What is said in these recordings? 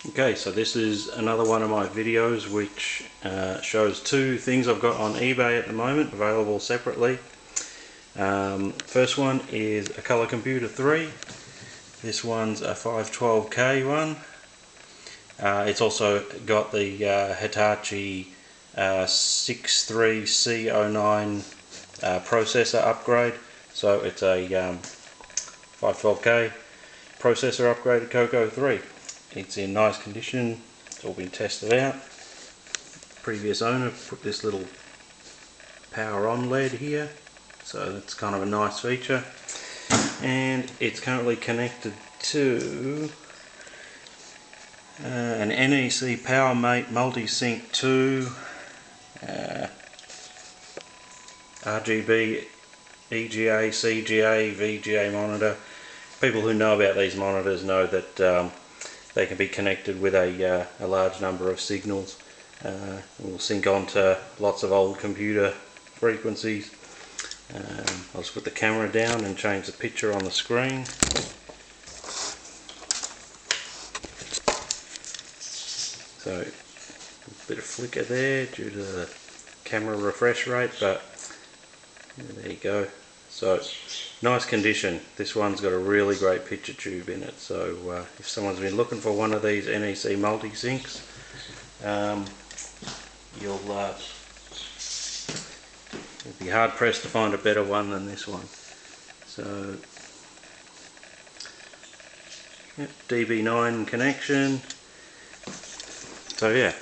Okay, so this is another one of my videos which shows two things I've got on eBay at the moment, available separately. First one is a Color Computer 3. This one's a 512K one. It's also got the Hitachi HD63C09 processor upgrade. So it's a 512K processor upgraded Coco 3. It's in nice condition, it's all been tested out. Previous owner put this little power on LED here, so that's kind of a nice feature. And it's currently connected to an NEC PowerMate MultiSync II RGB EGA, CGA, VGA monitor. People who know about these monitors know that they can be connected with a large number of signals. We'll sync on to lots of old computer frequencies. I'll just put the camera down and change the picture on the screen. So a bit of flicker there due to the camera refresh rate, but there you go. So nice condition. This one's got a really great picture tube in it, so if someone's been looking for one of these NEC multi-syncs, you'll be hard pressed to find a better one than this one. So yep, DB9 connection. So yeah,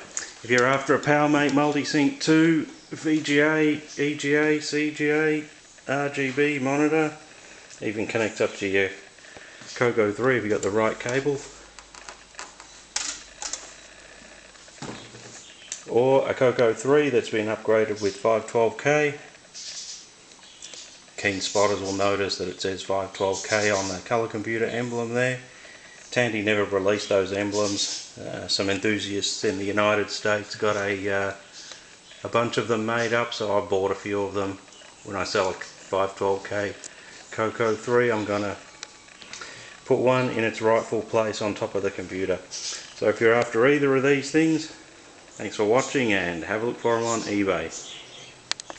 if you're after a PowerMate MultiSync II VGA, EGA, CGA, RGB monitor, even connects up to your Coco 3 if you've got the right cable, or a Coco 3 that's been upgraded with 512K. Keen spotters will notice that it says 512K on the Color Computer emblem there. Tandy never released those emblems. Some enthusiasts in the United States got a bunch of them made up, so I bought a few of them. When I sell a 512K Coco 3, I'm going to put one in its rightful place on top of the computer. So if you're after either of these things, thanks for watching and have a look for them on eBay.